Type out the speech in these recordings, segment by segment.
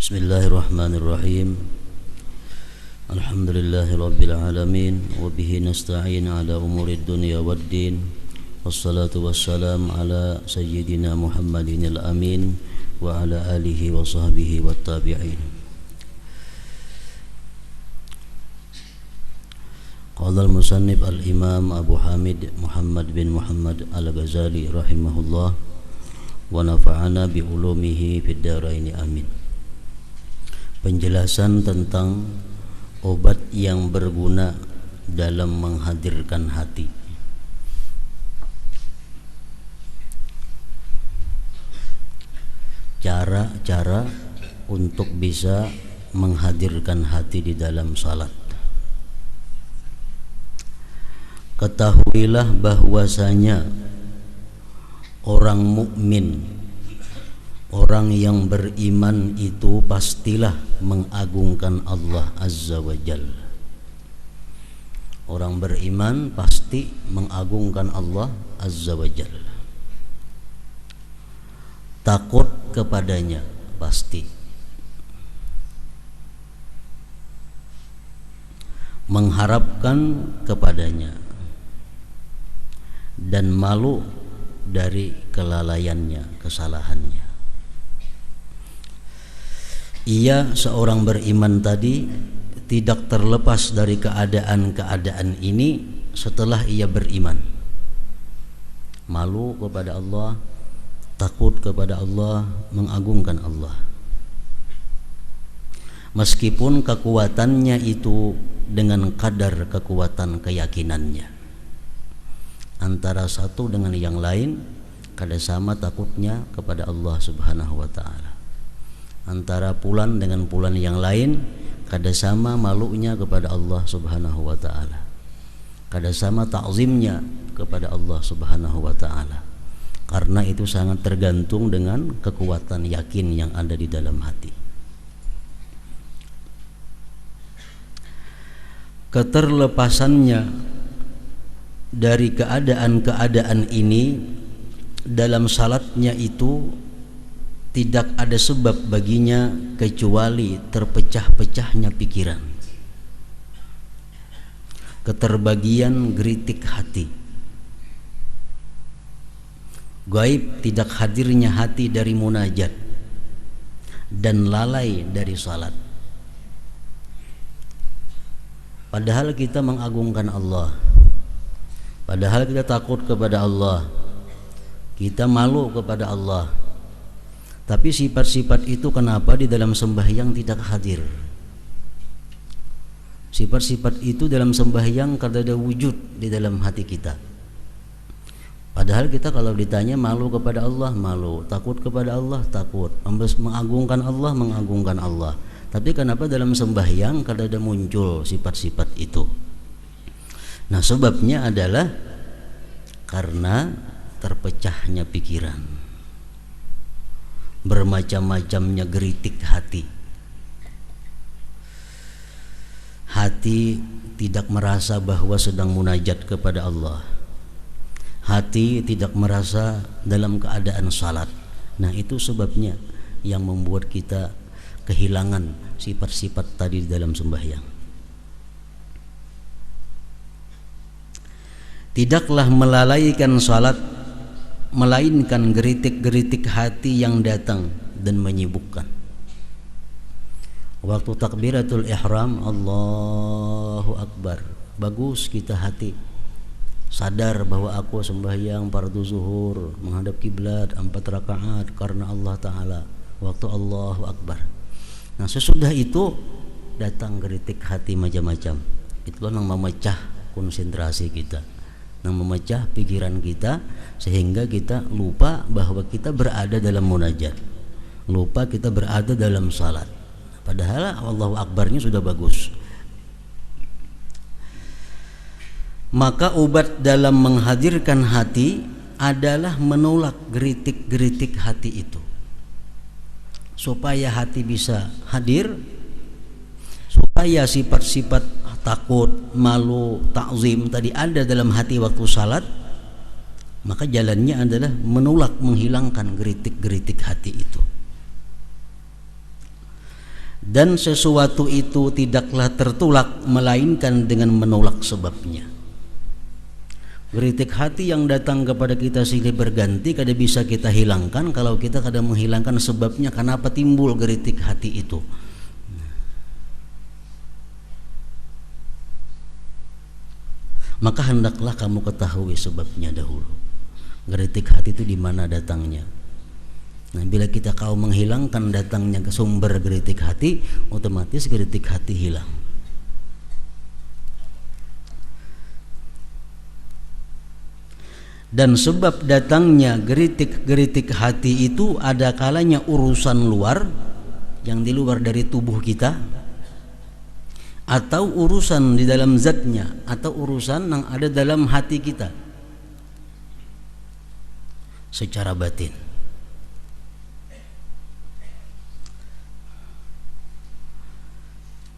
Bismillahirrahmanirrahim. Alhamdulillahirabbil alamin wa bihi nasta'in ala umurid dunya waddin. Wassalatu wassalam ala sayyidina Muhammadinil amin wa ala alihi wa sahbihi wat tabi'in. Qala al-musannif al-imam Abu Hamid Muhammad bin Muhammad al-Ghazali rahimahullah wa nafa'ana bi ulumihi fid dharain amin. Penjelasan tentang obat yang berguna dalam menghadirkan hati. Cara-cara untuk bisa menghadirkan hati di dalam salat. Ketahuilah bahwasanya orang mukmin, orang yang beriman itu pastilah mengagungkan Allah Azza wa Jalla. Orang beriman pasti mengagungkan Allah Azza wa Jalla. Takut kepadanya pasti. Mengharapkan kepadanya dan malu dari kelalaiannya, kesalahannya. Ia seorang beriman tadi tidak terlepas dari keadaan-keadaan ini setelah ia beriman. Malu kepada Allah, takut kepada Allah, mengagungkan Allah. Meskipun kekuatannya itu dengan kadar kekuatan keyakinannya. Antara satu dengan yang lain kada sama takutnya kepada Allah Subhanahu wa taala. Antara pulan dengan pulan yang lain kada sama malunya kepada Allah Subhanahu wa taala. Kada sama ta'zimnya kepada Allah Subhanahu wa taala. Karena itu sangat tergantung dengan kekuatan yakin yang ada di dalam hati. Keterlepasannya dari keadaan-keadaan ini dalam salatnya itu tidak ada sebab baginya kecuali terpecah-pecahnya pikiran, keterbagian geritik hati, gaib tidak hadirnya hati dari munajat, dan lalai dari salat. Padahal kita mengagungkan Allah, padahal kita takut kepada Allah, kita malu kepada Allah. Tapi sifat-sifat itu kenapa di dalam sembahyang tidak hadir? Sifat-sifat itu dalam sembahyang kada ada wujud di dalam hati kita. Padahal kita kalau ditanya malu kepada Allah, malu, takut kepada Allah, takut, mengagungkan Allah, mengagungkan Allah. Tapi kenapa dalam sembahyang kada ada muncul sifat-sifat itu? Nah, sebabnya adalah karena terpecahnya pikiran, bermacam-macamnya geritik hati. Hati tidak merasa bahwa sedang munajat kepada Allah. Hati tidak merasa dalam keadaan salat. Nah, itu sebabnya yang membuat kita kehilangan sifat-sifat tadi di dalam sembahyang. Tidaklah melalaikan salat, melainkan geritik-geritik hati yang datang dan menyibukkan. Waktu takbiratul ihram, Allahu Akbar, bagus kita hati sadar bahwa aku sembahyang fardu zuhur menghadap kiblat 4 rakaat karena Allah Ta'ala. Waktu Allahu Akbar. Nah, sesudah itu datang geritik hati macam-macam. Itulah yang memecah konsentrasi kita, yang memecah pikiran kita, sehingga kita lupa bahwa kita berada dalam munajat, lupa kita berada dalam salat. Padahal Allahu Akbarnya sudah bagus. Maka obat dalam menghadirkan hati adalah menolak geritik-geritik hati itu, supaya hati bisa hadir, supaya sifat-sifat takut, malu, ta'zim tadi ada dalam hati waktu salat. Maka jalannya adalah menolak, menghilangkan geritik-geritik hati itu. dan sesuatu itu tidaklah tertolak melainkan dengan menolak sebabnya. Geritik hati yang datang kepada kita silih berganti kada bisa kita hilangkan kalau kita kada menghilangkan sebabnya, kenapa timbul geritik hati itu. Maka hendaklah kamu ketahui sebabnya dahulu. Geritik hati itu di mana datangnya. Nah, bila kita kau menghilangkan datangnya ke sumber geritik hati, otomatis geritik hati hilang. Dan sebab datangnya geritik hati itu ada kalanya urusan luar yang di luar dari tubuh kita, atau urusan di dalam zatnya, atau urusan yang ada dalam hati kita secara batin.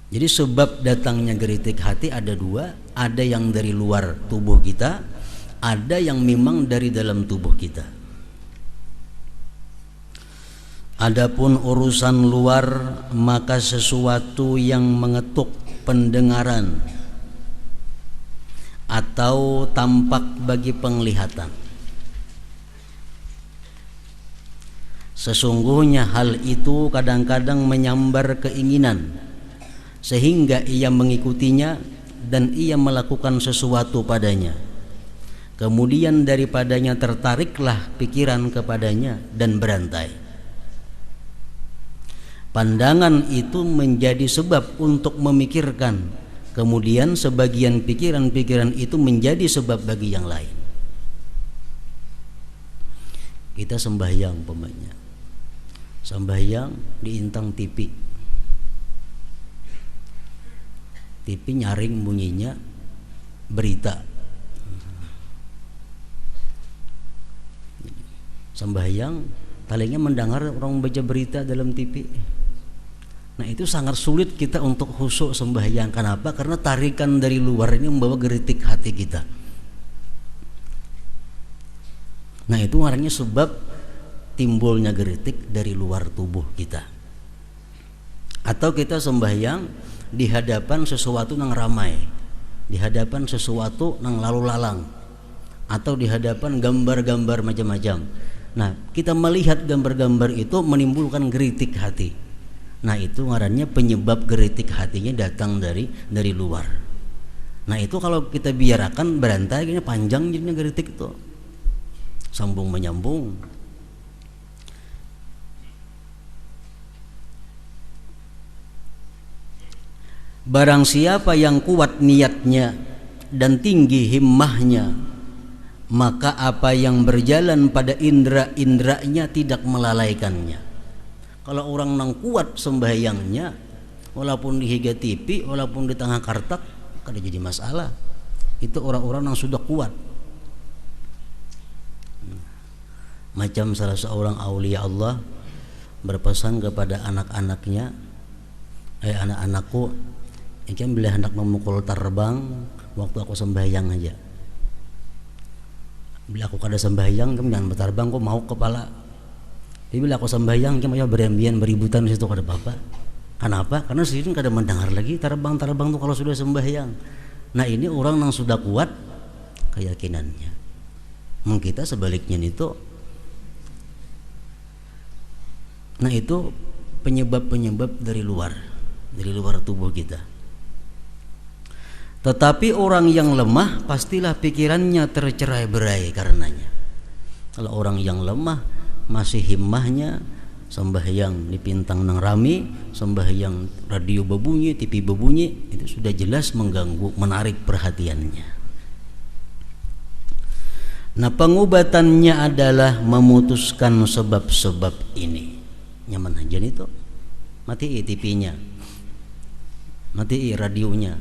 Jadi sebab datangnya geritik hati ada dua, ada yang dari luar tubuh kita, ada yang memang dari dalam tubuh kita. Adapun urusan luar, maka sesuatu yang mengetuk pendengaran atau tampak bagi penglihatan. Sesungguhnya hal itu kadang-kadang menyambar keinginan sehingga ia mengikutinya dan ia melakukan sesuatu padanya. Kemudian daripadanya tertariklah pikiran kepadanya dan berantai. Pandangan itu menjadi sebab untuk memikirkan, kemudian sebagian pikiran-pikiran itu menjadi sebab bagi yang lain. Kita sembahyang umpamanya, sembahyang diintang TV nyaring bunyinya berita. Sembahyang palingnya mendengar orang baca berita dalam TV. Nah, itu sangat sulit kita untuk khusyuk sembahyang. Kenapa? Karena tarikan dari luar ini membawa geritik hati kita. Nah, itu artinya sebab timbulnya geritik dari luar tubuh kita. Atau kita sembahyang di hadapan sesuatu yang ramai, di hadapan sesuatu yang lalu lalang, atau di hadapan gambar-gambar macam-macam. Nah, kita melihat gambar-gambar itu menimbulkan geritik hati. Nah, itu ngarannya penyebab geritik hatinya datang dari luar. Nah, itu kalau kita biarkan berantai kayaknya panjang jadinya geritik itu, sambung menyambung. Barang siapa yang kuat niatnya dan tinggi himmahnya, maka apa yang berjalan pada indera-inderanya tidak melalaikannya. Kalau orang nang kuat sembahyangnya, walaupun di higa TV, walaupun di tengah kartak, kada jadi masalah. Itu orang-orang yang sudah kuat. Macam salah seorang aulia Allah berpesan kepada anak-anaknya, anak-anakku, ikan bila hendak memukul terbang waktu aku sembahyang aja. Bila aku kada sembahyang, kamu jangan berterbang, kau mau kepala. Tapi bila aku sembahyang, kamu ya berembian beributan di situ kada apa-apa. Kenapa? Karena sini kada mendengar lagi terbang tuh kalau sudah sembahyang. Nah, ini orang yang sudah kuat keyakinannya. Kita sebaliknya itu. Nah, itu penyebab-penyebab dari luar tubuh kita. Tetapi orang yang lemah pastilah pikirannya tercerai-berai karenanya. Kalau orang yang lemah masih himmahnya sembahyang di pintang nang rami, sembahyang radio berbunyi, TV berbunyi, itu sudah jelas mengganggu, menarik perhatiannya. Nah, pengobatannya adalah memutuskan sebab-sebab ini. Nyaman aja itu, mati TV-nya, mati radionya,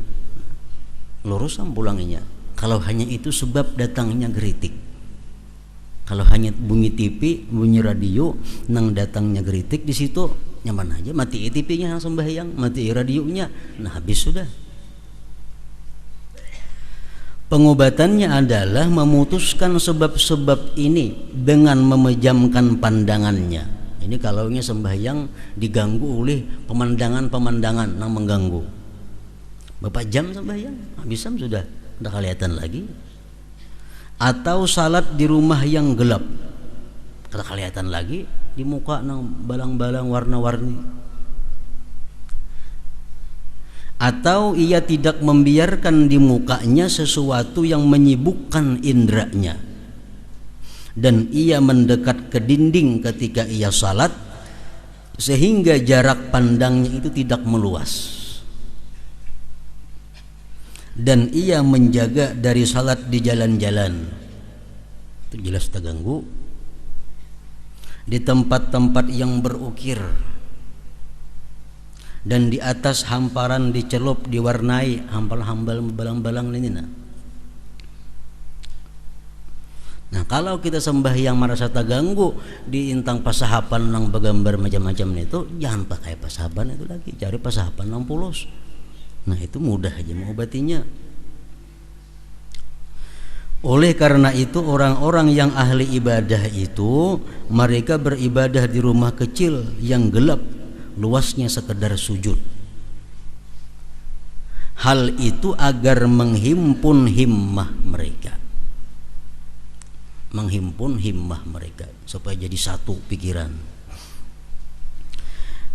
lurusan pulanginya. Kalau hanya itu sebab datangnya geritik. Kalau hanya bunyi TV, bunyi radio, nang datangnya geritik, di situ nyaman aja, mati TV-nya yang sembahyang, mati radionya, nah habis sudah. Pengobatannya adalah memutuskan sebab-sebab ini dengan memejamkan pandangannya. ini kalau sembahyang diganggu oleh pemandangan-pemandangan yang mengganggu. Bapak jam sembahyang, habis jam sudah kelihatan lagi. Atau salat di rumah yang gelap, kada kelihatan lagi di muka nang balang-balang warna-warni. Atau ia tidak membiarkan di mukanya sesuatu yang menyibukkan indranya, dan ia mendekat ke dinding ketika ia salat sehingga jarak pandangnya itu tidak meluas, dan ia menjaga dari salat di jalan-jalan, itu jelas terganggu, di tempat-tempat yang berukir, dan di atas hamparan dicelup diwarnai hambal-hambal balang-balang ini. Nah, kalau kita sembahyang merasa terganggu di intang pasahapan yang bergambar macam-macam itu, jangan pakai pasahapan itu lagi, cari pasahapan yang polos. Nah, itu mudah aja mengobatinya. Oleh karena itu orang-orang yang ahli ibadah itu mereka beribadah di rumah kecil yang gelap, luasnya sekedar sujud. Hal itu agar menghimpun himmah mereka, supaya jadi satu pikiran.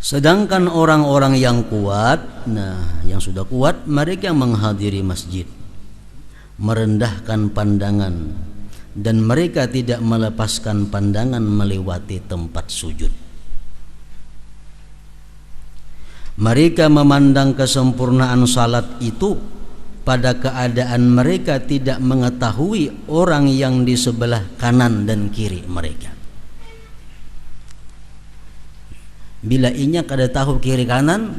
Sedangkan orang-orang yang kuat, yang sudah kuat, mereka menghadiri masjid, merendahkan pandangan, dan mereka tidak melepaskan pandangan melewati tempat sujud. Mereka memandang kesempurnaan salat itu pada keadaan mereka tidak mengetahui orang yang di sebelah kanan dan kiri mereka. Bila inya kada tahu kiri kanan,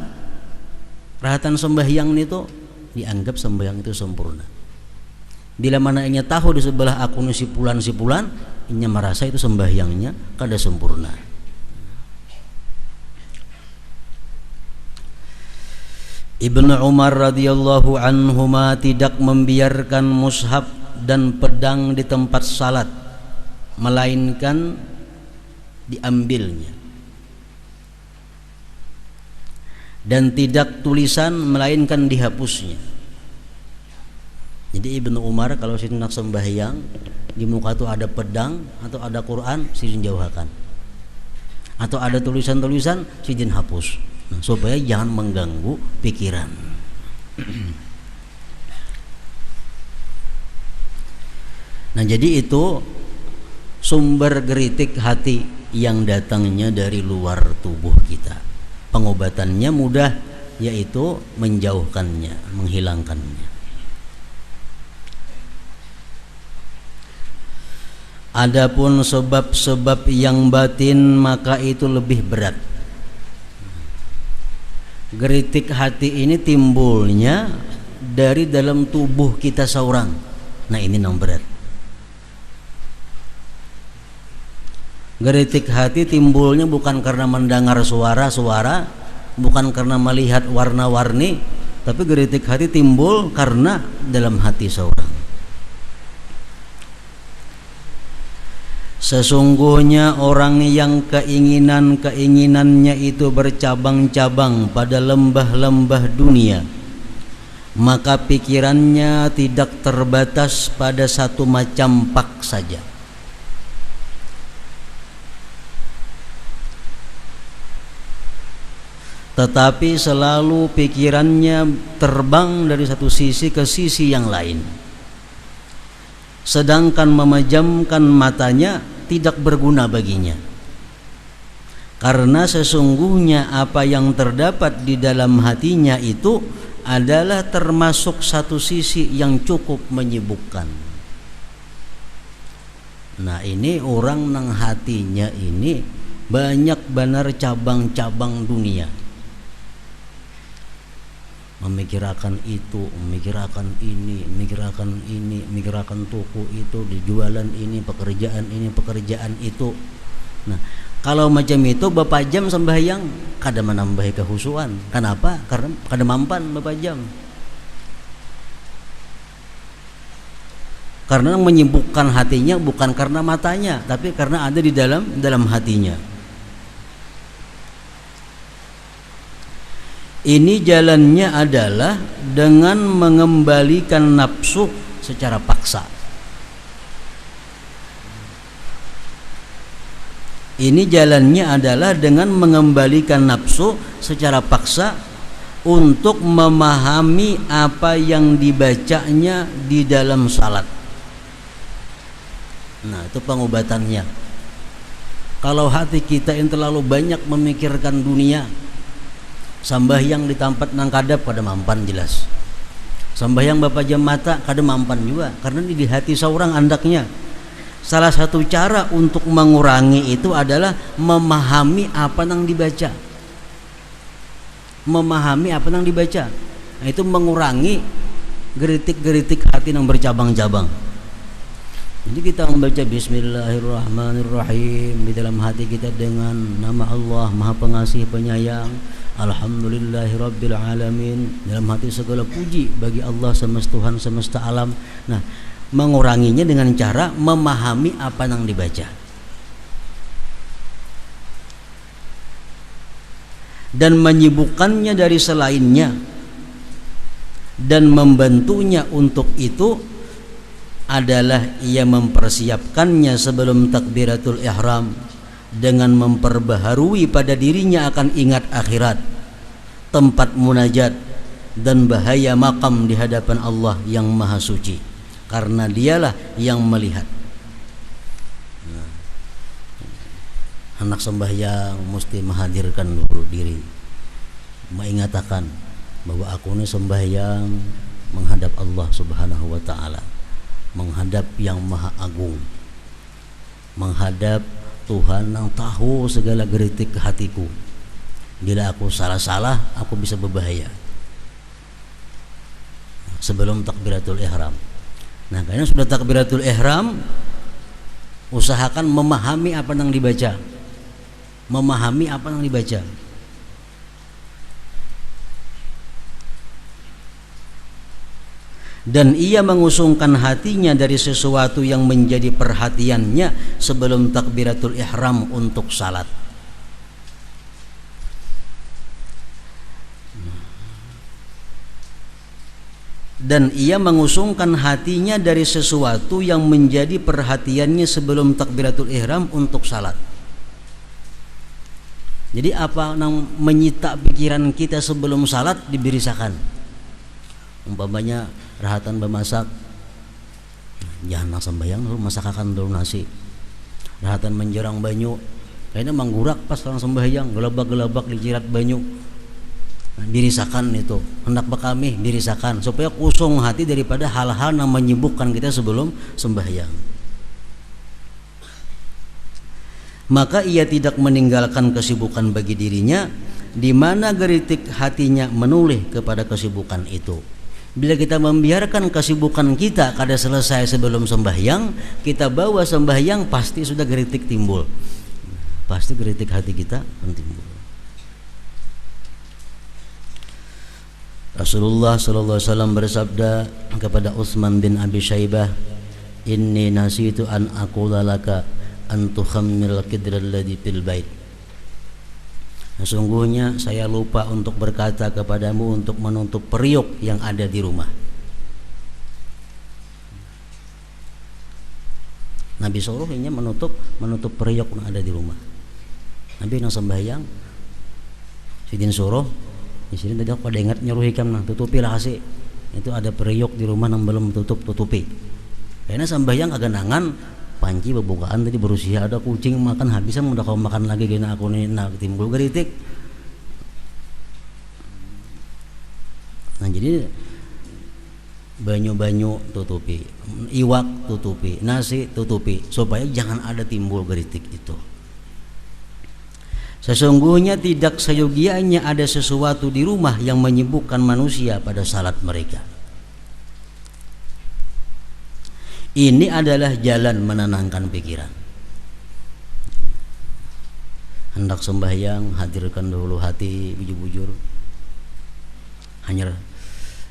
perhatian sembahyang itu dianggap sembahyang itu sempurna. Bila mana inya tahu di sebelah aku si pulan, inya merasa itu sembahyangnya kada sempurna. Ibnu Umar radhiyallahu anhuma tidak membiarkan mushaf dan pedang di tempat salat, melainkan diambilnya, dan tidak tulisan melainkan dihapusnya. Jadi Ibnu Umar kalau hendak sembahyang di muka itu ada pedang atau ada Quran, sidin jauhakan, atau ada tulisan-tulisan, sidin hapus, supaya jangan mengganggu pikiran. Nah, jadi itu sumber geritik hati yang datangnya dari luar tubuh kita. Pengobatannya mudah, yaitu menjauhkannya, menghilangkannya. Adapun sebab-sebab yang batin maka itu lebih berat. Geritik hati ini timbulnya dari dalam tubuh kita seorang. Nah, ini yang berat. Geritik hati timbulnya bukan karena mendengar suara-suara, bukan karena melihat warna-warni, tapi geritik hati timbul karena dalam hati seorang. Sesungguhnya orang yang keinginannya itu bercabang-cabang pada lembah-lembah dunia, maka pikirannya tidak terbatas pada satu macam pak saja. Tetapi selalu pikirannya terbang dari satu sisi ke sisi yang lain. Sedangkan memejamkan matanya tidak berguna baginya, karena sesungguhnya apa yang terdapat di dalam hatinya itu adalah termasuk satu sisi yang cukup menyibukkan. Nah, ini orang nang hatinya ini banyak benar cabang-cabang dunia, memikirkan itu, memikirkan ini, memikirkan toko itu, dijualan ini, pekerjaan itu. Nah, kalau macam itu Bapak jam sembahyang kada menambah kehusuan. Kenapa? Karena kada mampan Bapak jam. Karena menyibukkan hatinya bukan karena matanya, tapi karena ada di dalam hatinya. Ini jalannya adalah dengan mengembalikan nafsu secara paksa. Ini jalannya adalah dengan mengembalikan nafsu secara paksa untuk memahami apa yang dibacanya di dalam salat. Nah, itu pengobatannya. Kalau hati kita yang terlalu banyak memikirkan dunia, sambahyang di tempat nang kadap kada mampan jelas. Sambahyang bapa jam mata kada mampan juga, karena di hati seorang andaknya. Salah satu cara untuk mengurangi itu adalah memahami apa yang dibaca. Memahami apa yang dibaca. Nah, itu mengurangi geritik-geritik hati yang bercabang-cabang. Jadi kita membaca Bismillahirrahmanirrahim di dalam hati kita dengan nama Allah Maha Pengasih Penyayang. Alhamdulillahirabbil alamin. Dalam hati segala puji bagi Allah Tuhan semesta alam. Nah, menguranginya dengan cara memahami apa yang dibaca dan menyibukkannya dari selainnya, dan membantunya untuk itu adalah ia mempersiapkannya sebelum takbiratul ihram dengan memperbaharui pada dirinya akan ingat akhirat, tempat munajat, dan bahaya makam di hadapan Allah yang maha suci, karena dialah yang melihat. Nah, anak sembahyang mesti menghadirkan dulu diri, mengatakan bahwa aku ini sembahyang menghadap Allah Subhanahu wa ta'ala, menghadap yang maha agung, menghadap Tuhan yang tahu segala geritik hatiku. Bila aku salah-salah, aku bisa berbahaya. Sebelum takbiratul ihram. Nah, karena sudah takbiratul ihram, usahakan memahami apa yang dibaca. Memahami apa yang dibaca. Dan ia mengusungkan hatinya dari sesuatu yang menjadi perhatiannya sebelum takbiratul ihram untuk salat. Dan ia mengusungkan hatinya dari sesuatu yang menjadi perhatiannya sebelum takbiratul ihram untuk salat. Jadi apa yang menyita pikiran kita sebelum salat dibirisakan. Umpamanya rahatan bemasak, jangan sembahyang dulu, masakakan dulu nasi. Rahatan menjerang banyu, kayaknya manggurak pas orang sembahyang, gelabak-gelabak dijirat banyu. Nah, dirisakan itu, hendak bekami dirisakan supaya kosong hati daripada hal-hal yang menyibukkan kita sebelum sembahyang. Maka ia tidak meninggalkan kesibukan bagi dirinya, di mana geritik hatinya menoleh kepada kesibukan itu. Bila kita membiarkan kesibukan kita kada selesai sebelum sembahyang, kita bawa sembahyang pasti sudah geritik timbul. Pasti geritik hati kita timbul. Rasulullah sallallahu alaihi wasallam bersabda kepada Utsman bin Abi Syaibah, "Inni nasitu an aqula laka an tukhammil qidra alladhi fil bait." Sesungguhnya saya lupa untuk berkata kepadamu untuk menutup periuk yang ada di rumah. Nabi suruhnya menutup periuk yang ada di rumah. Nabi nang sembahyang sidin suruh, di sini tadi aku ada ingat nyuruh hikam nang tutupilah kasih. Itu ada periuk di rumah nang belum tutupi. Karena sembahyang agak nangan panci bebukaan tadi berusia ada kucing makan habis udah kau makan lagi gini aku nih nak timbul geritik. Nah, jadi banyu-banyu tutupi, iwak tutupi, nasi tutupi supaya jangan ada timbul geritik itu. Sesungguhnya tidak seyogianya ada sesuatu di rumah yang menyibukkan manusia pada salat mereka. Ini adalah jalan menenangkan pikiran. Hendak sembahyang, hadirkan dahulu hati bujur-bujur. Hanya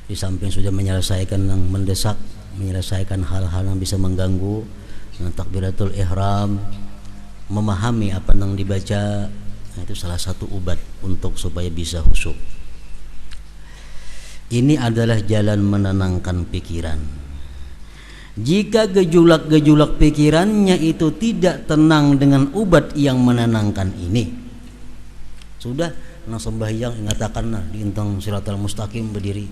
di samping sudah menyelesaikan yang mendesak, menyelesaikan hal-hal yang bisa mengganggu, takbiratul ihram, memahami apa yang dibaca, itu salah satu obat untuk supaya bisa khusyuk. Ini adalah jalan menenangkan pikiran. Jika gejolak-gejolak pikirannya itu tidak tenang dengan obat yang menenangkan ini, sudah nang sembahyang ingatakan di intang siratal mustaqim berdiri.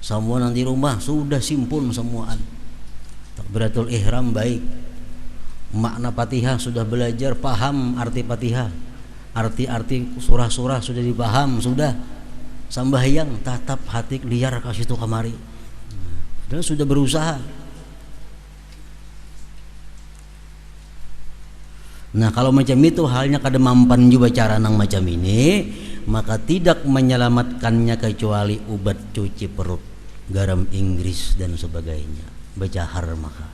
Semua nanti rumah sudah simpun semuaan. Takbiratul ihram baik. Makna Fatihah sudah belajar, paham arti Fatihah. Arti-arti surah-surah sudah dipaham, sudah. Sambahyang tatap hati liar ke situ kamari. Dan sudah berusaha. Nah, kalau macam itu halnya kada mampan juga cara nang macam ini, maka tidak menyelamatkannya kecuali obat cuci perut, garam Inggris dan sebagainya, becahar maka.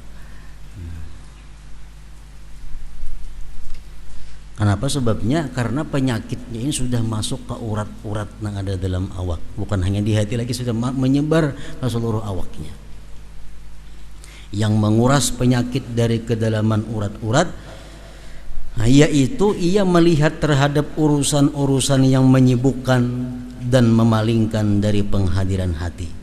Kenapa sebabnya? Karena penyakitnya ini sudah masuk ke urat-urat yang ada dalam awak, bukan hanya di hati lagi, sudah menyebar ke seluruh awaknya. Yang menguras penyakit dari kedalaman urat-urat, yaitu ia melihat terhadap urusan-urusan yang menyibukkan dan memalingkan dari penghadiran hati,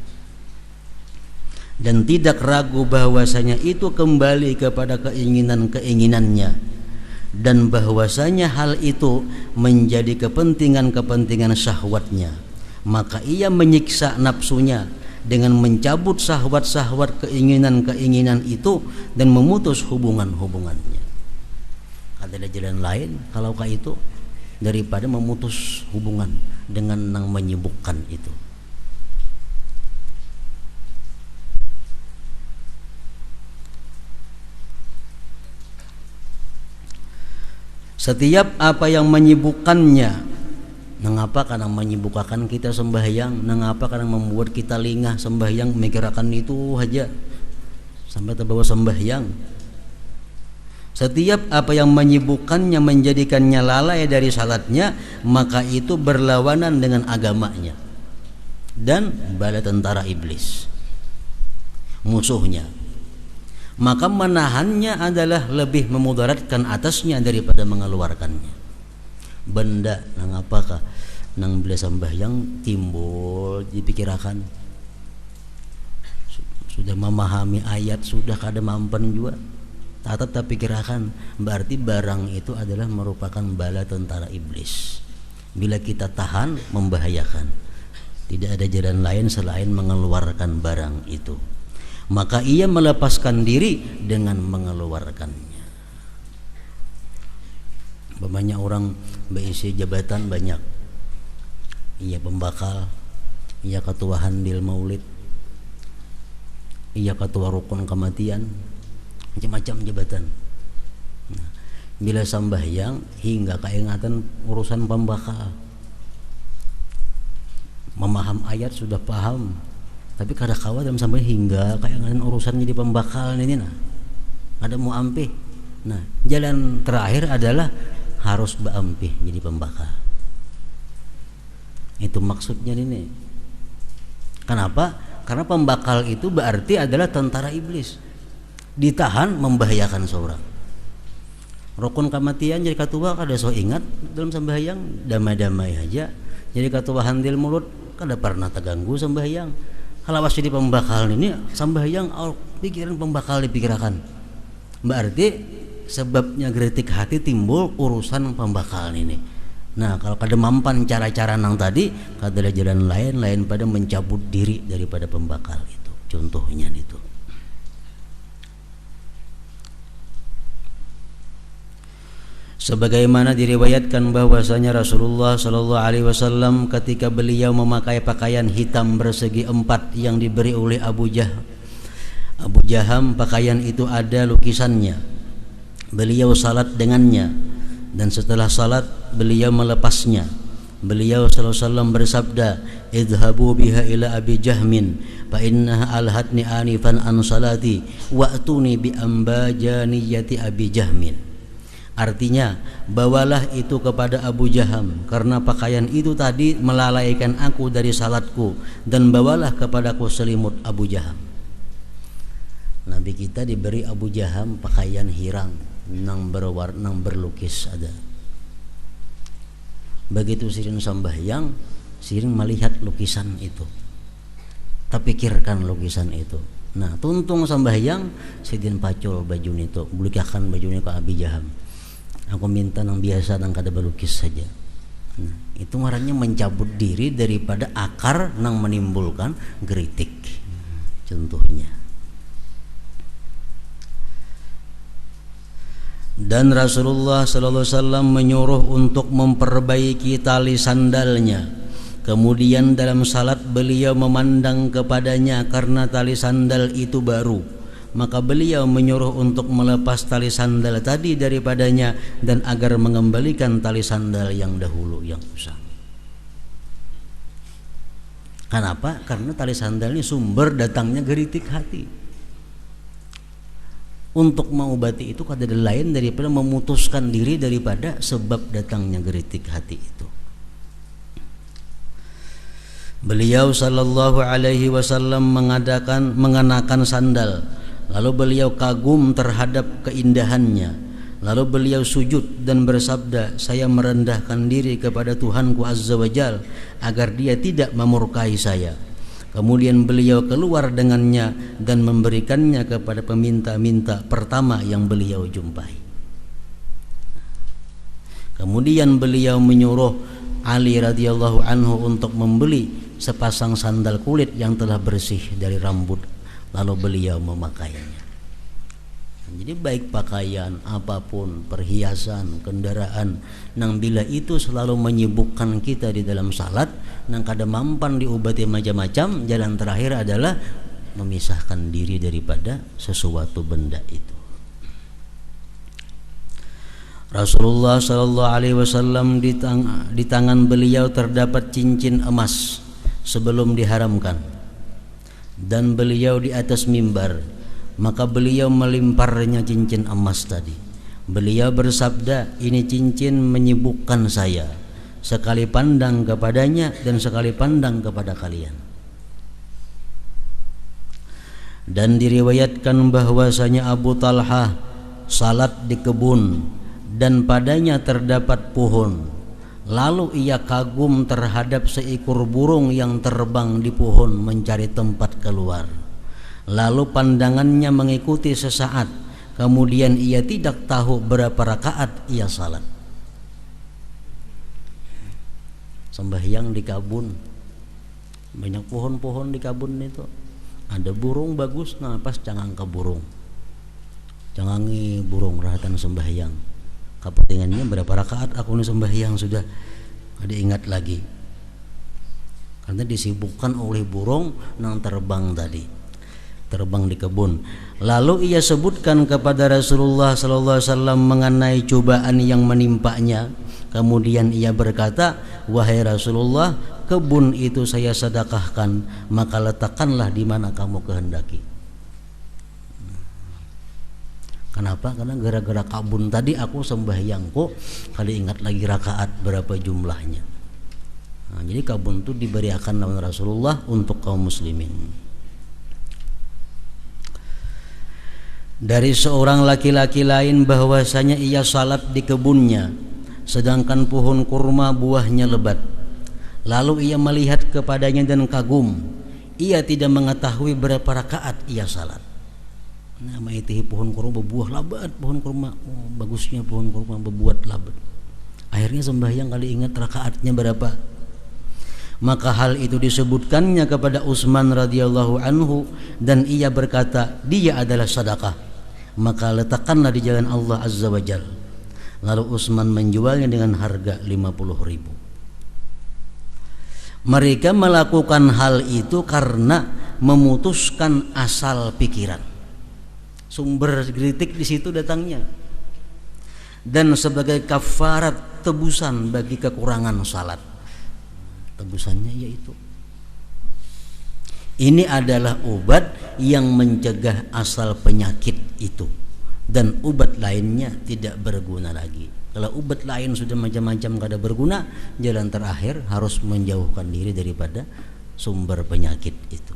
dan tidak ragu bahwasanya itu kembali kepada keinginan-keinginannya, dan bahwasanya hal itu menjadi kepentingan-kepentingan syahwatnya. Maka ia menyiksa nafsunya dengan mencabut syahwat-syahwat keinginan-keinginan itu dan memutus hubungan-hubungannya. Ada jalan lain kalau kayak itu daripada memutus hubungan dengan yang menyibukkan itu. Setiap apa yang menyibukkannya, mengapa karena menyibukkan kita sembahyang, mengapa karena membuat kita lingah sembahyang, memikirkan itu aja sampai terbawa sembahyang. Setiap apa yang menyibukkannya, menjadikannya lalai dari salatnya, maka itu berlawanan dengan agamanya dan bala tentara iblis, musuhnya. Maka menahannya adalah lebih memudaratkan atasnya daripada mengeluarkannya. Benda nang apakah nang bila sembahyang timbul dipikirkan, sudah memahami ayat, sudah kada mampan juga, tetap pikirkan, berarti barang itu adalah merupakan bala tentara iblis. Bila kita tahan, membahayakan. Tidak ada jalan lain selain mengeluarkan barang itu. Maka ia melepaskan diri dengan mengeluarkannya. Banyak orang berisi jabatan banyak. Ia pembakal, ia ketua handil maulid, ia ketua rukun kematian, macam-macam jabatan. Nah, bila sambahyang hingga keingatan urusan pembakal, memaham ayat sudah paham, tapi kada kawa dalam sampai hingga keingatan urusan jadi pembakal ini, nah ada mau ampih. Nah, jalan terakhir adalah harus baampih jadi pembakal. Itu maksudnya ini. Kenapa? Karena pembakal itu berarti adalah tentara iblis. Ditahan membahayakan seorang. Rukun kematian jadi ketua kada so ingat dalam sembahyang, damai-damai aja. Jadi ketua handil mulut kada pernah terganggu sembahyang. Kalau jadi pembakal ini sembahyang pikiran pembakal dipikirkan. Berarti sebabnya geritik hati timbul urusan pembakal ini. Nah, kalau kada mampan cara-cara nang tadi, kada ada jalan lain pada mencabut diri daripada pembakal itu. Contohnya itu. Sebagaimana diriwayatkan bahwasanya Rasulullah Shallallahu Alaihi Wasallam ketika beliau memakai pakaian hitam bersegi empat yang diberi oleh Abu Jaham, pakaian itu ada lukisannya. Beliau salat dengannya, dan setelah salat beliau melepasnya. Beliau Sallallahu Alaihi Wasallam bersabda, idhabu biha ila Abi Jahmin fa innaha alhatni anifan an salati wa'tuni bi ambajaniyati Abi Jahmin. Artinya, bawalah itu kepada Abu Jaham, karena pakaian itu tadi melalaikan aku dari salatku, dan bawalah kepadaku selimut Abu Jaham. Nabi kita diberi Abu Jaham pakaian hirang nang berwarna nang berlukis ada. Begitu siring sambahyang, siring melihat lukisan itu. tak pikirkan lukisan itu. Nah, tuntung sambahyang sidin pacul baju itu, bulikahkan bajunya ke Abi Jaham. Aku minta nang biasa nang kada balukis saja. Nah, itu marahnya mencabut diri daripada akar nang menimbulkan geritik. Contohnya. Dan Rasulullah sallallahu alaihi wasallam menyuruh untuk memperbaiki tali sandalnya. Kemudian dalam salat beliau memandang kepadanya karena tali sandal itu baru. Maka beliau menyuruh untuk melepas tali sandal tadi daripadanya dan agar mengembalikan tali sandal yang dahulu yang usang. Kenapa? Karena tali sandal ini sumber datangnya geritik hati. Untuk mengobati itu kada lain daripada memutuskan diri daripada sebab datangnya geritik hati itu. Beliau sallallahu alaihi wasallam mengenakan sandal, lalu beliau kagum terhadap keindahannya, lalu beliau sujud dan bersabda, saya merendahkan diri kepada Tuhanku Azza wa Jal agar dia tidak memurkai saya. Kemudian beliau keluar dengannya dan memberikannya kepada peminta-minta pertama yang beliau jumpai. Kemudian beliau menyuruh Ali radhiyallahu anhu untuk membeli sepasang sandal kulit yang telah bersih dari rambut, lalu beliau memakainya. Jadi baik pakaian apapun, perhiasan, kendaraan, nang bila itu selalu menyibukkan kita di dalam salat, nang kada mampan diobati macam-macam, jalan terakhir adalah memisahkan diri daripada sesuatu benda itu. Rasulullah sallallahu alaihi wasallam di tangan beliau terdapat cincin emas sebelum diharamkan, dan beliau di atas mimbar. Maka beliau melimparnya cincin emas tadi. Beliau bersabda, ini cincin menyibukkan saya, sekali pandang kepadanya dan sekali pandang kepada kalian. Dan diriwayatkan bahwasanya Abu Talhah salat di kebun dan padanya terdapat pohon. Lalu ia kagum terhadap seekor burung yang terbang di pohon mencari tempat keluar. Lalu pandangannya mengikuti sesaat, kemudian ia tidak tahu berapa rakaat ia salat. Sembahyang di kabun, banyak pohon-pohon di kabun itu. Ada burung bagus, nah pas cangang ke burung, cangangi burung rahatan sembahyang. Kepentingannya berapa rakaat aku nih sembahyang sudah, ada ingat lagi, karena disibukkan oleh burung nang terbang tadi. Terbang di kebun. Lalu ia sebutkan kepada Rasulullah sallallahu alaihi wasallam mengenai cobaan yang menimpanya. Kemudian ia berkata, wahai Rasulullah, kebun itu saya sedekahkan, maka letakkanlah di mana kamu kehendaki. Kenapa? Karena gara-gara kebun tadi aku sembahyang kok kali ingat lagi rakaat berapa jumlahnya. Nah, jadi kebun itu diberikan oleh Rasulullah untuk kaum muslimin. Dari seorang laki-laki lain bahwasanya ia salat di kebunnya, sedangkan pohon kurma buahnya lebat. Lalu ia melihat kepadanya dan kagum. Ia tidak mengetahui berapa rakaat ia salat. Nama itu pohon kurma berbuah lebat, pohon kurma, bagusnya pohon kurma berbuat lebat. Akhirnya sembahyang kali ingat rakaatnya berapa. Maka hal itu disebutkannya kepada Utsman radhiyallahu anhu dan ia berkata, dia adalah sedekah. Maka letakkanlah di jalan Allah Azza wa Jal. Lalu Utsman menjualnya dengan harga 50.000. Mereka melakukan hal itu karena memutuskan asal pikiran. Sumber kritik di situ datangnya. Dan sebagai kafarat, tebusan bagi kekurangan salat. Tebusannya yaitu ini adalah obat yang mencegah asal penyakit itu, dan obat lainnya tidak berguna lagi. Kalau obat lain sudah macam-macam kada berguna, jalan terakhir harus menjauhkan diri daripada sumber penyakit itu.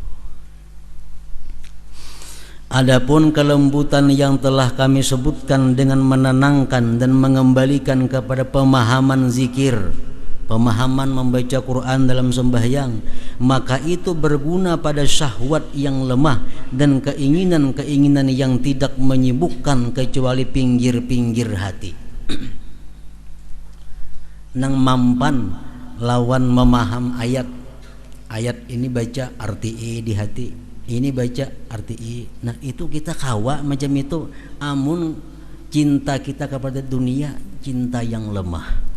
Adapun kelembutan yang telah kami sebutkan dengan menenangkan dan mengembalikan kepada pemahaman zikir, pemahaman membaca Quran dalam sembahyang, maka itu berguna pada syahwat yang lemah dan keinginan-keinginan yang tidak menyibukkan kecuali pinggir-pinggir hati. Nang mampan lawan memaham ayat ini baca arti di hati, ini baca arti. Nah itu kita kawa macam itu. Amun cinta kita kepada dunia cinta yang lemah.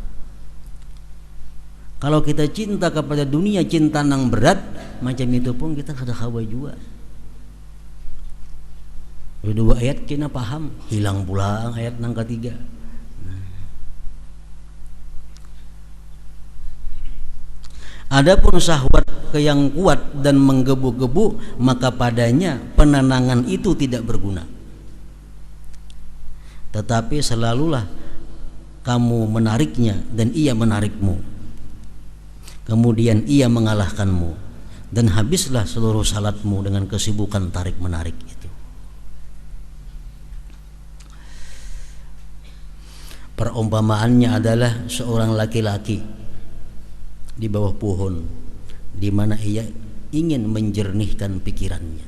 Kalau kita cinta kepada dunia cinta nang berat, macam itu pun kita kada kawa juga. Dua ayat kena paham, hilang pulang ayat nang ketiga. Adapun syahwat yang kuat dan menggebu-gebu, maka padanya penenangan itu tidak berguna. Tetapi selalulah kamu menariknya dan ia menarikmu. Kemudian ia mengalahkanmu dan habislah seluruh salatmu dengan kesibukan tarik-menarik itu. Perumpamaannya adalah seorang laki-laki di bawah pohon di mana ia ingin menjernihkan pikirannya.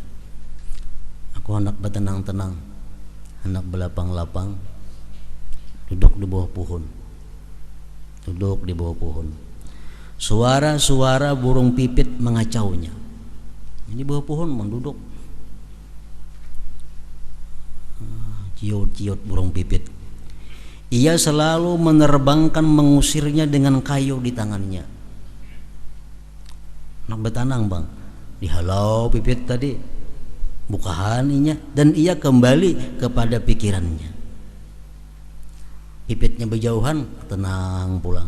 Aku hendak bertenang-tenang, hendak berlapang-lapang, duduk di bawah pohon. Duduk di bawah pohon. Suara-suara burung pipit mengacaunya. Ini bawah pohon menduduk. Ciut-ciut burung pipit. Ia selalu menerbangkan mengusirnya dengan kayu di tangannya. Nak bertanang bang, dihalau pipit tadi, bukahan inya, dan ia kembali kepada pikirannya. Pipitnya berjauhan, tenang pulang.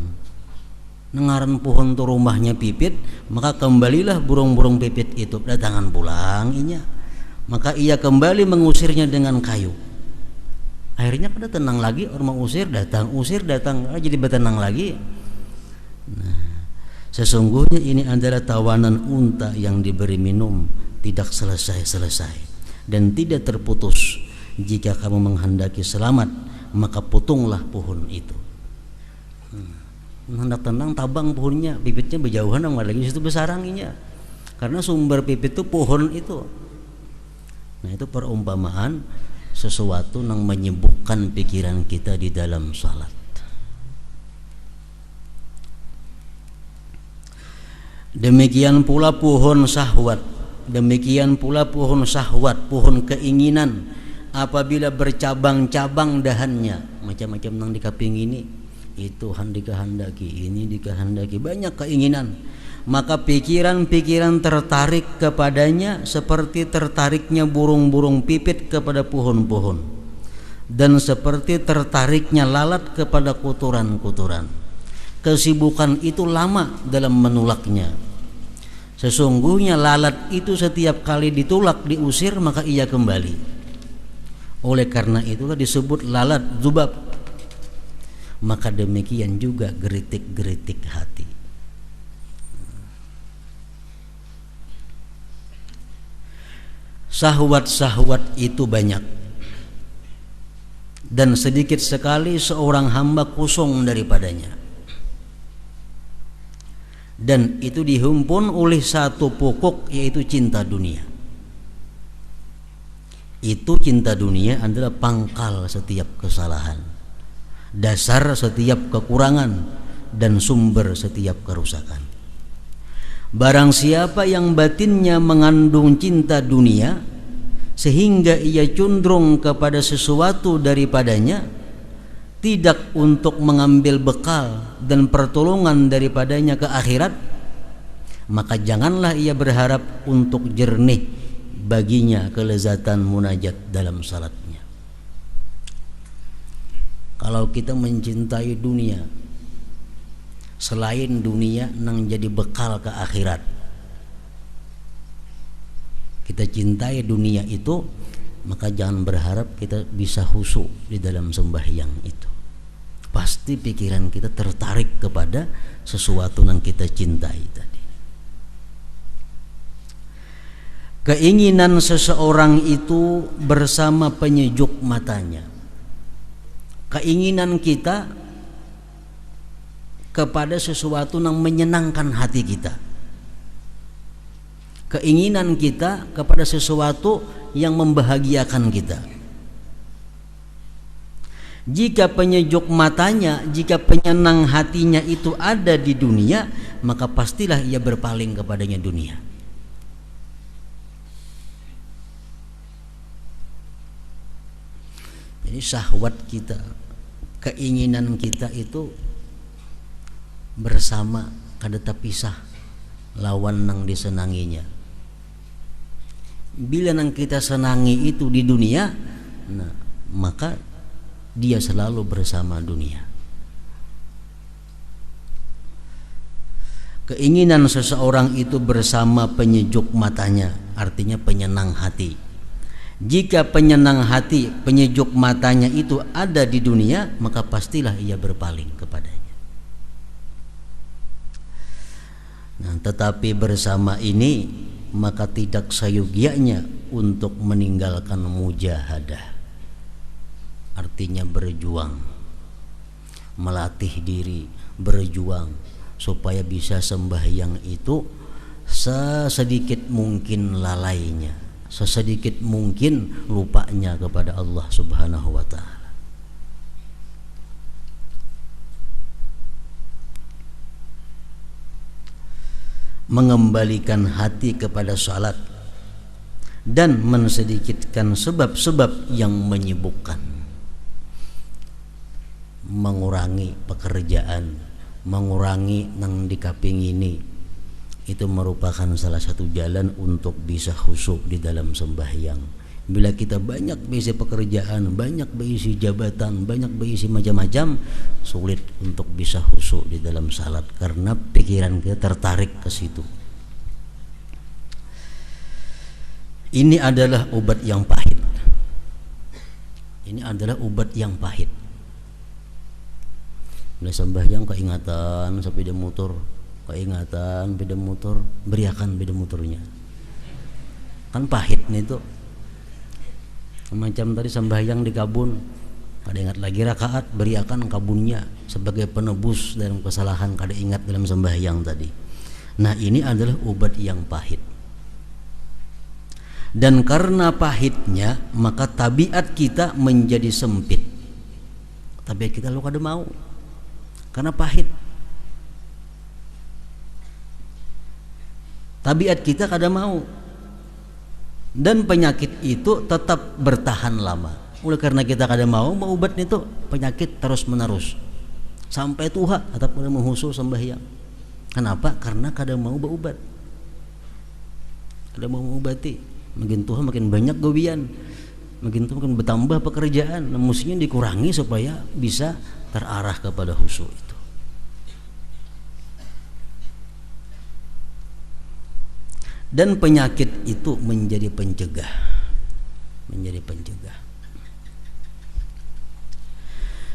Nengaran pohon tu rumahnya pipit, maka kembalilah burung-burung pipit itu datangan pulang inya. Maka ia kembali mengusirnya dengan kayu. Akhirnya kada tenang lagi, orang mau usir datang, jadi bertenang lagi. Nah, sesungguhnya ini adalah tawanan unta yang diberi minum, tidak selesai-selesai dan tidak terputus. Jika kamu menghendaki selamat, maka potonglah pohon itu. Hendak tenang tabang pohonnya, pipitnya berjauhan sama lagi situ besaranginya. Karena sumber pipit itu pohon itu. Nah itu perumpamaan sesuatu yang menyibukkan pikiran kita di dalam salat. Demikian pula pohon syahwat, pohon keinginan apabila bercabang-cabang dahannya, macam-macam nang dikaping ini, itu dikehendaki, ini dikehendaki, banyak keinginan, maka pikiran-pikiran tertarik kepadanya seperti tertariknya burung-burung pipit kepada pohon-pohon, dan seperti tertariknya lalat kepada kotoran-kotoran. Kesibukan itu lama dalam menulaknya. Sesungguhnya lalat itu setiap kali ditulak, diusir, maka ia kembali. Oleh karena itulah disebut lalat zubab. Maka demikian juga geritik-geritik hati. Syahwat-syahwat itu banyak, dan sedikit sekali seorang hamba kosong daripadanya. Dan itu dihimpun oleh satu pokok, yaitu cinta dunia. Itu cinta dunia adalah pangkal setiap kesalahan, dasar setiap kekurangan, dan sumber setiap kerusakan. Barang siapa yang batinnya mengandung cinta dunia sehingga ia condong kepada sesuatu daripadanya, tidak untuk mengambil bekal dan pertolongan daripadanya ke akhirat, maka janganlah ia berharap untuk jernih baginya kelezatan munajat dalam salatnya. Kalau kita mencintai dunia, selain dunia nang jadi bekal ke akhirat, kita cintai dunia itu, maka jangan berharap kita bisa khusyuk di dalam sembahyang itu. Pasti pikiran kita tertarik kepada sesuatu yang kita cintai tadi. Keinginan seseorang itu bersama penyejuk matanya. Keinginan kita kepada sesuatu yang menyenangkan hati kita. Keinginan kita kepada sesuatu yang membahagiakan kita. Jika penyejuk matanya, jika penyenang hatinya itu ada di dunia, maka pastilah ia berpaling kepadanya dunia. Jadi syahwat kita, keinginan kita itu bersama kada terpisah lawan nang disenanginya. Bila nang kita senangi itu di dunia, nah, maka dia selalu bersama dunia. Keinginan seseorang itu bersama penyejuk matanya, artinya penyenang hati. Jika penyenang hati, penyejuk matanya itu ada di dunia, maka pastilah ia berpaling kepadanya. Nah, tetapi bersama ini maka tidak sayogianya untuk meninggalkan mujahadah, artinya berjuang, melatih diri, berjuang supaya bisa sembahyang itu sesedikit mungkin lalainya, sesedikit mungkin lupanya kepada Allah Subhanahu wa ta'ala. Mengembalikan hati kepada salat dan mensedikitkan sebab-sebab yang menyibukkan, mengurangi pekerjaan, mengurangi nang dikapingini, itu merupakan salah satu jalan untuk bisa khusyuk di dalam sembahyang. Bila kita banyak berisi pekerjaan, banyak berisi jabatan, banyak berisi macam-macam, sulit untuk bisa khusyuk di dalam salat karena pikiran kita tertarik ke situ. Ini adalah obat yang pahit. Ini adalah obat yang pahit. Bila sembahyang keingatan sepeda motor, keingatan sepeda motor, beriakan sepeda motornya. Kan pahit nih itu. Macam tadi sembahyang di kabun, kada ingat lagi rakaat, beriakan kabunnya sebagai penebus dalam kesalahan kada ingat dalam sembahyang tadi. Nah, ini adalah obat yang pahit. Dan karena pahitnya, maka tabiat kita menjadi sempit. Tabiat kita lo kada mau, karena pahit. Tabiat kita kada mau. Dan penyakit itu tetap bertahan lama. Oleh karena kita kada mau obat itu, penyakit terus menerus sampai tua atau kada menghusu sembahyang. Kenapa? Karena kada mau berobat, kada mau mengobati. Makin tua makin banyak gawian, makin tua makin bertambah pekerjaan. Nah, mestinya dikurangi supaya bisa terarah kepada khusyuk itu. Dan penyakit itu menjadi pencegah,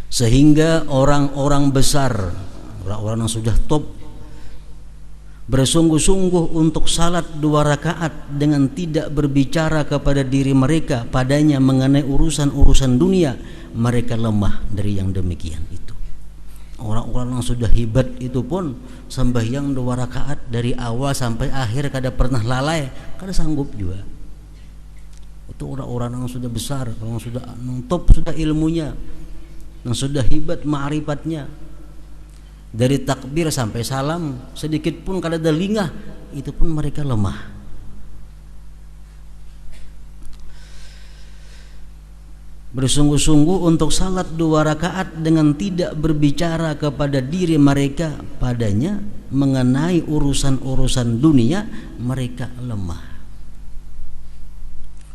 sehingga orang-orang besar, orang-orang yang sudah top, bersungguh-sungguh untuk salat 2 rakaat dengan tidak berbicara kepada diri mereka padanya mengenai urusan-urusan dunia, mereka lemah dari yang demikian itu. Orang-orang yang sudah hebat itu pun sembahyang 2 rakaat dari awal sampai akhir kada pernah lalai, kada sanggup juga. Itu orang-orang yang sudah besar, orang sudah top, sudah ilmunya, yang sudah hebat ma'rifatnya. Dari takbir sampai salam sedikit pun kada ada lingah, itu pun mereka lemah. Bersungguh-sungguh untuk salat 2 rakaat dengan tidak berbicara kepada diri mereka padanya mengenai urusan-urusan dunia, mereka lemah.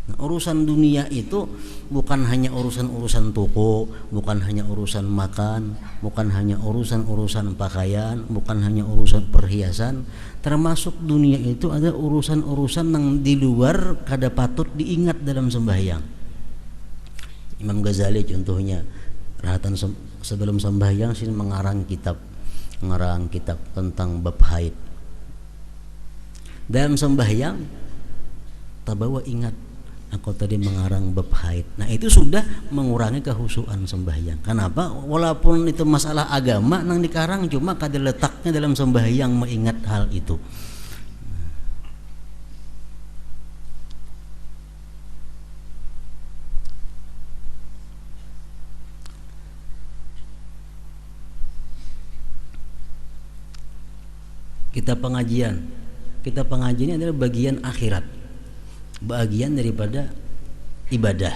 Nah, urusan dunia itu bukan hanya urusan-urusan toko, bukan hanya urusan makan, bukan hanya urusan-urusan pakaian, bukan hanya urusan perhiasan. Termasuk dunia itu ada urusan-urusan yang di luar kada patut diingat dalam sembahyang. Imam Ghazali contohnya, rahatan sebelum sembahyang sih mengarang kitab tentang bab haid. Dalam sembahyang tak bawa ingat Aku tadi mengarang bab haid. Nah itu sudah mengurangi kehusuan sembahyang. Kenapa? Walaupun itu masalah agama nang dikarang, cuma kada letaknya dalam sembahyang mengingat hal itu. Kita pengajian ini adalah bagian akhirat, bagian daripada ibadah.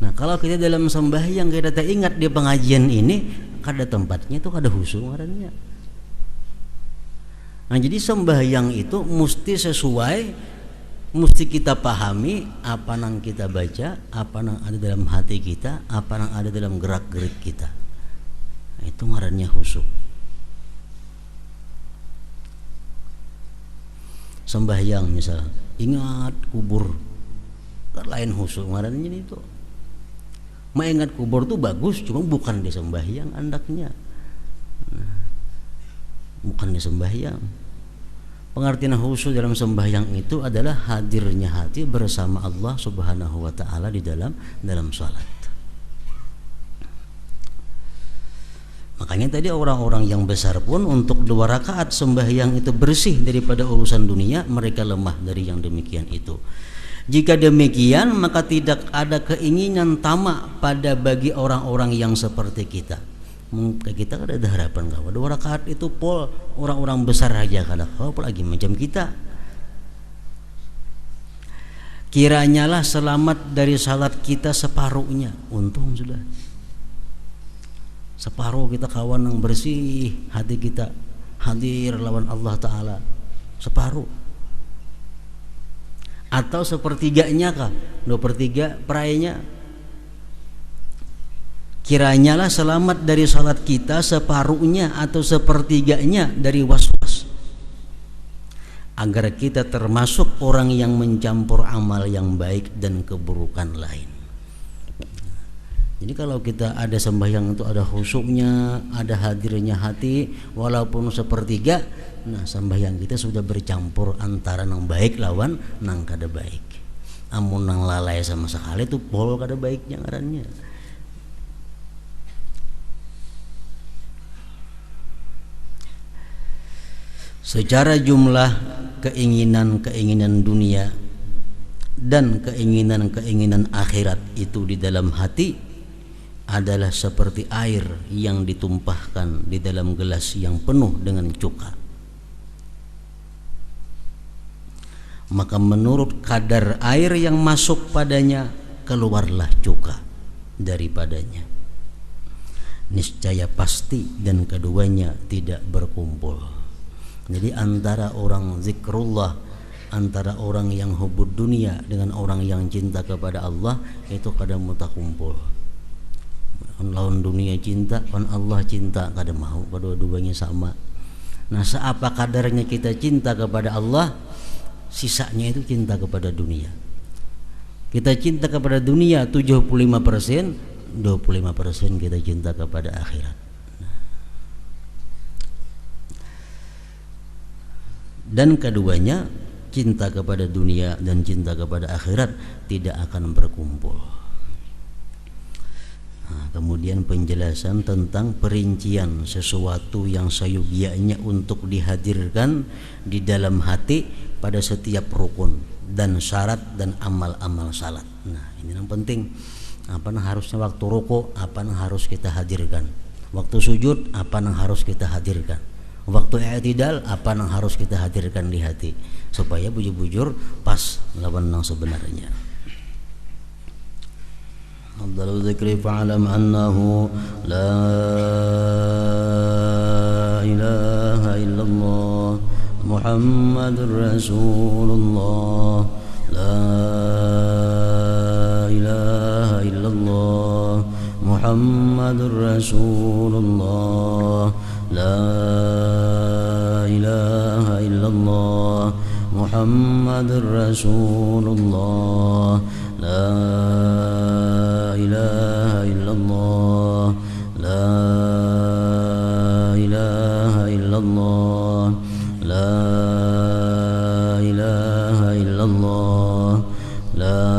Nah kalau kita dalam sembahyang kita tak ingat di pengajian ini, kada tempatnya itu kada khusyuk ngarannya. Nah jadi sembahyang itu mesti sesuai, mesti kita pahami apa yang kita baca, apa yang ada dalam hati kita, apa yang ada dalam gerak-gerik kita. Nah, itu ngarannya khusyuk. Sembahyang misal ingat kubur, lain khusyuk ngarannya itu. Mengingat kubur tuh bagus, cuma bukan di sembahyang andaknya. Bukan di sembahyang. Pengertian khusyuk dalam sembahyang itu adalah hadirnya hati bersama Allah Subhanahu wa taala di dalam salat. Makanya tadi orang-orang yang besar pun untuk 2 rakaat sembahyang itu bersih daripada urusan dunia, mereka lemah dari yang demikian itu. Jika demikian maka tidak ada keinginan tamak pada bagi orang-orang yang seperti kita. Mungkin kita kan ada harapan kalau 2 rakaat itu pol orang-orang besar aja kada apalagi macam kita. Kiranya lah selamat dari salat kita separuhnya, untung sudah. Separuh kita kawan yang bersih, hati kita hadir lawan Allah Ta'ala, separuh. Atau sepertiganya kah? 2/3 perayanya. Kiranya lah selamat dari salat kita separuhnya atau sepertiganya dari was-was, agar kita termasuk orang yang mencampur amal yang baik dan keburukan lain. Jadi kalau kita ada sembahyang itu ada khusyuknya, ada hadirnya hati walaupun sepertiga, nah sembahyang kita sudah bercampur antara nang baik lawan nang kada baik. Amun nang lalai sama sekali itu pol kada baiknya ngarannya. Secara jumlah keinginan-keinginan dunia dan keinginan-keinginan akhirat itu di dalam hati adalah seperti air yang ditumpahkan di dalam gelas yang penuh dengan cuka. Maka menurut kadar air yang masuk padanya, keluarlah cuka daripadanya. Niscaya pasti dan keduanya tidak berkumpul. Jadi antara orang zikrullah, antara orang yang hubud dunia dengan orang yang cinta kepada Allah itu kadang muta kumpul. Lawan dunia cinta, kan Allah cinta, kada mau kedua-duanya sama. Nah, seapa kadarnya kita cinta kepada Allah, sisanya itu cinta kepada dunia. Kita cinta kepada dunia 75%, 25% kita cinta kepada akhirat. Dan keduanya, cinta kepada dunia dan cinta kepada akhirat tidak akan berkumpul. Nah, kemudian penjelasan tentang perincian sesuatu yang sayugianya untuk dihadirkan di dalam hati pada setiap rukun dan syarat dan amal-amal salat. Nah, ini yang penting. Apa yang harusnya waktu ruku, apa yang harus kita hadirkan. Waktu sujud, apa yang harus kita hadirkan. Waktu i'tidal, apa yang harus kita hadirkan di hati supaya bujur-bujur pas lawan yang sebenarnya. Afdalul dzikri fa'lam annahu la ilaha illallah Muhammadur Rasulullah, la ilaha illallah Muhammadur Rasulullah, la ilaha illallah Muhammadur Rasulullah, la ilaha illallah, la ilaha illallah, la ilaha illallah, la